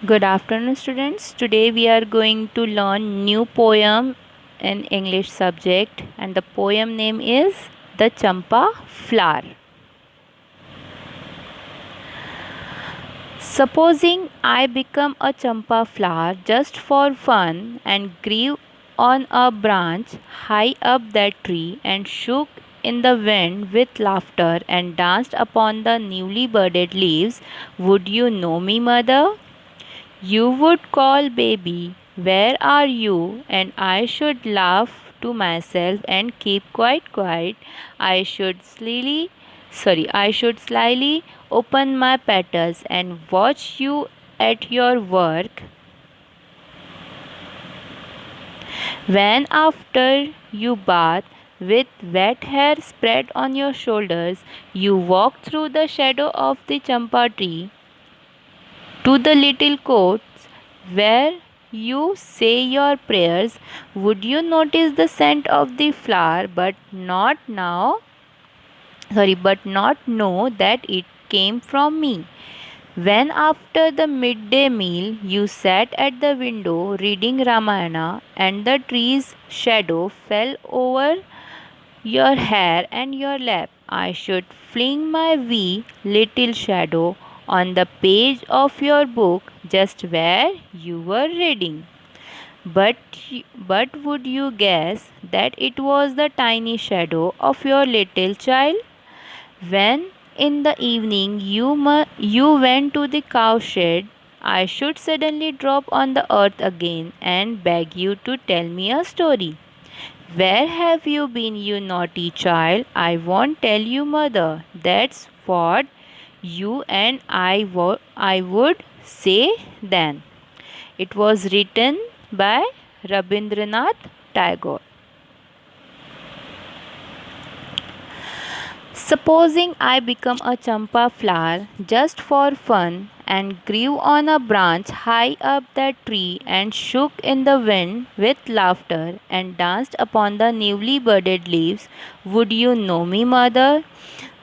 Good afternoon, students. Today we are going to learn new poem in English subject, and the poem name is The Champa Flower. Supposing I become a champa flower just for fun and grew on a branch high up that tree and shook in the wind with laughter and danced upon the newly budded leaves, would you know me, mother? You would call baby, where are you? And I should laugh to myself and keep quite quiet. I should slyly open my petals and watch you at your work. When after you bath with wet hair spread on your shoulders, you walk through the shadow of the champa tree to the little courts where you say your prayers, would you notice the scent of the flower but not know that it came from me? When after the midday meal you sat at the window reading Ramayana and the tree's shadow fell over your hair and your lap, I should fling my wee little shadow on the page of your book just where you were reading. But, but would you guess that it was the tiny shadow of your little child? When in the evening you went to the cowshed, I should suddenly drop on the earth again and beg you to tell me a story. Where have you been, you naughty child? I won't tell you, mother. That's what I would say then. It was written by Rabindranath Tagore. Supposing I become a champa flower just for fun and grew on a branch high up that tree and shook in the wind with laughter and danced upon the newly budded leaves, would you know me, mother?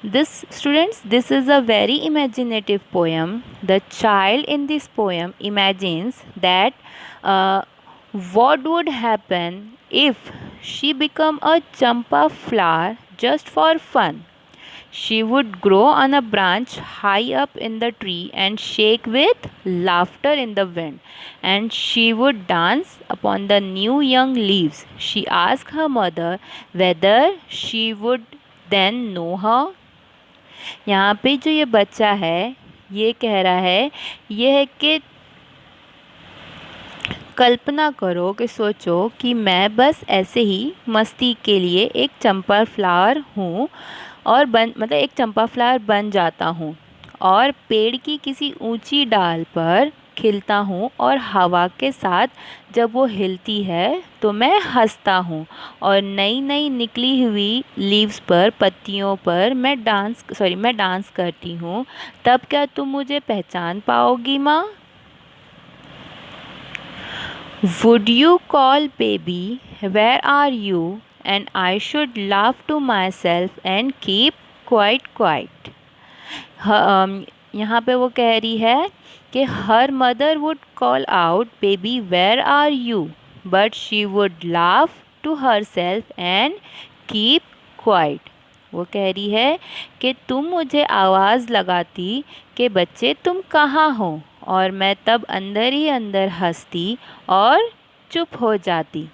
This is a very imaginative poem. The child in this poem imagines that uh, what would happen if she become a champa flower just for fun. She would grow on a branch high up in the tree and shake with laughter in the wind, and she would dance upon the new young leaves. She asked her mother whether she would then know her. यहाँ पे जो ये बच्चा है ये कह रहा है ये है कि कल्पना करो कि सोचो कि मैं बस ऐसे ही मस्ती के लिए एक चंपा फ्लावर हूँ और एक चंपा फ्लावर बन जाता हूँ और पेड़ की किसी ऊंची डाल पर खिलता हूँ और हवा के साथ जब वो हिलती है तो मैं हंसता हूँ और नई नई निकली हुई लीव्स पर पत्तियों पर मैं डांस करती हूँ। तब क्या तुम मुझे पहचान पाओगी माँ? Would you call baby, where are you? And I should laugh to myself and keep quite quiet. यहाँ पे वो कह रही है कि her mother would call out, baby, where are you? But she would laugh to herself and keep quiet. वो कह रही है कि तुम मुझे आवाज़ लगाती कि बच्चे तुम कहाँ हो, और मैं तब अंदर ही अंदर हंसती और चुप हो जाती।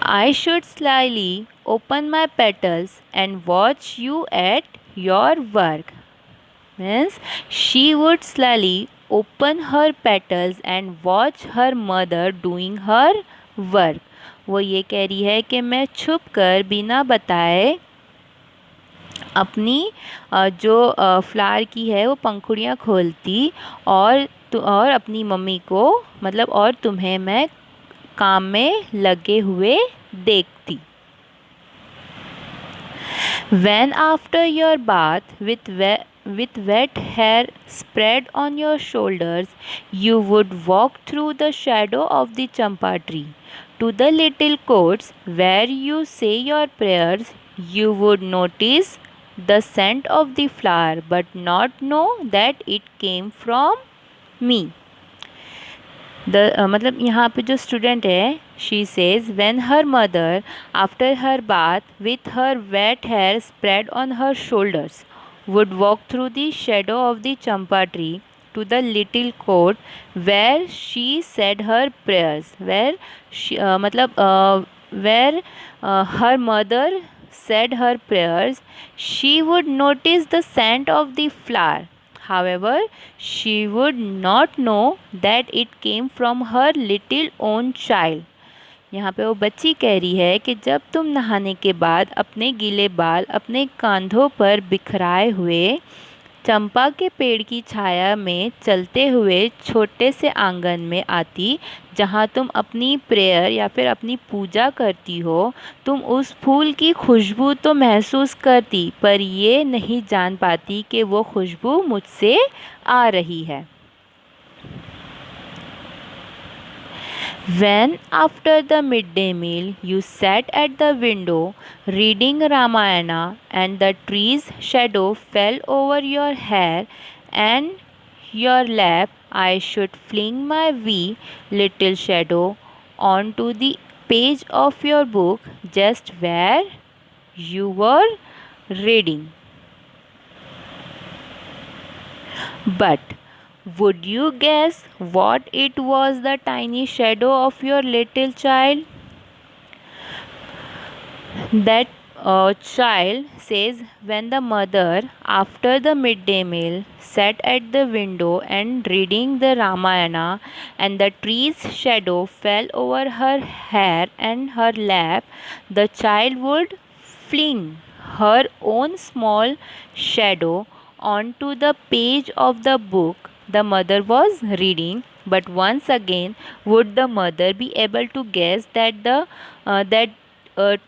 I should slyly open my petals and watch you at your work. Means she would slyly open her petals and watch her mother doing her work. वो ये कह रही है कि मैं छुप कर बिना बताए अपनी जो फ्लावर की है वो पंखुड़ियाँ खोलती और अपनी मम्मी को और तुम्हें मैं काम में लगे हुए देखती। When after your bath with wet hair spread on your shoulders, you would walk through the shadow of the champa tree to the little courts where you say your prayers, you would notice the scent of the flower but not know that it came from me. मतलब यहाँ पे जो student है, she says when her mother after her bath with her wet hair spread on her shoulders would walk through the shadow of the champa tree to the little court where she said her prayers, where she, where her mother said her prayers. She would notice the scent of the flower. However, she would not know that it came from her little own child. यहाँ पे वो बच्ची कह रही है कि जब तुम नहाने के बाद अपने गीले बाल अपने कांधों पर बिखराए हुए चंपा के पेड़ की छाया में चलते हुए छोटे से आंगन में आती जहाँ तुम अपनी प्रेयर या फिर अपनी पूजा करती हो, तुम उस फूल की खुशबू तो महसूस करती पर ये नहीं जान पाती कि वो खुशबू मुझसे आ रही है। When after the midday meal you sat at the window reading Ramayana and the tree's shadow fell over your hair and your lap, I should fling my wee little shadow onto the page of your book just where you were reading. But would you guess what it was, the tiny shadow of your little child? That child says when the mother, after the midday meal, sat at the window and reading the Ramayana, and the tree's shadow fell over her hair and her lap, the child would fling her own small shadow onto the page of the book the mother was reading. But once again, would the mother be able to guess that that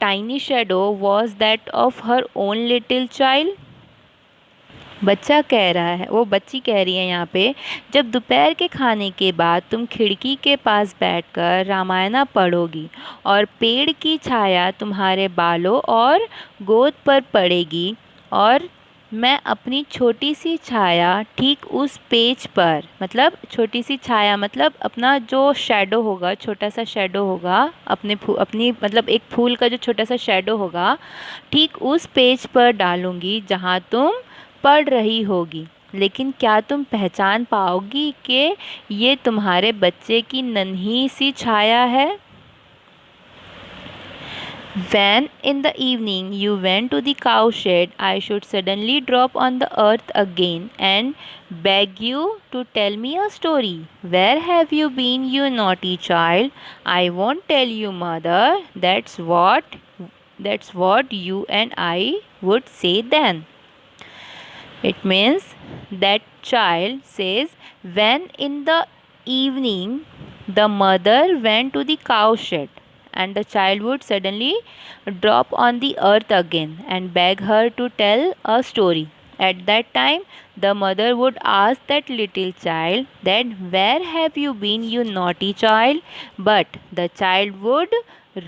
tiny shadow was that of her own little child? बच्चा कह रहा है, वो बच्ची कह रही है यहाँ पे, जब दोपहर के खाने के बाद तुम खिड़की के पास बैठकर रामायणा पढ़ोगी और पेड़ की छाया तुम्हारे बालों और गोद पर पड़ेगी और मैं अपनी छोटी सी छाया ठीक उस पेज पर, मतलब छोटी सी छाया मतलब अपना जो शैडो होगा, छोटा सा शैडो होगा अपनी मतलब एक फूल का जो छोटा सा शैडो होगा, ठीक उस पेज पर डालूंगी जहाँ तुम पढ़ रही होगी। लेकिन क्या तुम पहचान पाओगी कि ये तुम्हारे बच्चे की नन्ही सी छाया है? When in the evening you went to the cowshed, I should suddenly drop on the earth again and beg you to tell me a story. Where have you been, you naughty child? I won't tell you, mother. That's what you and I would say then. It means that child says when in the evening the mother went to the cowshed and the child would suddenly drop on the earth again and beg her to tell a story. At that time, the mother would ask that little child that where have you been, you naughty child? But the child would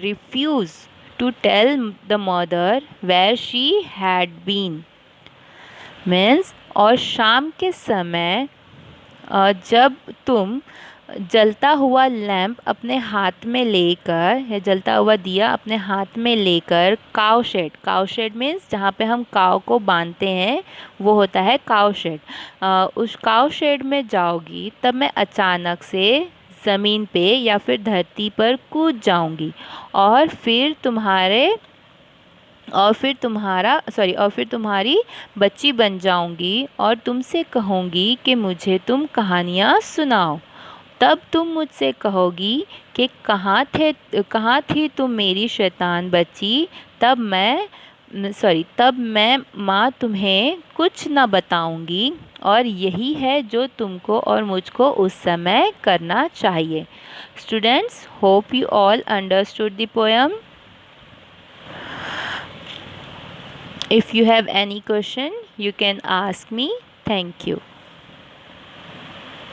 refuse to tell the mother where she had been. Means और शाम के समय जब तुम जलता हुआ lamp अपने हाथ में लेकर या जलता हुआ दिया अपने हाथ में लेकर काव शेड मीन्स जहाँ पे हम काव को बांधते हैं वो होता है काव शेड, उस काव शेड में जाओगी तब मैं अचानक से ज़मीन पे या फिर धरती पर कूद जाऊंगी और फिर तुम्हारी बच्ची बन जाऊंगी और तुमसे कहूँगी कि मुझे तुम कहानियाँ सुनाओ। तब तुम मुझसे कहोगी कि कहाँ थी तुम मेरी शैतान बच्ची, तब मैं माँ तुम्हें कुछ न बताऊंगी और यही है जो तुमको और मुझको उस समय करना चाहिए। Students, hope you all understood the poem. If you have any question, you can ask me. Thank you.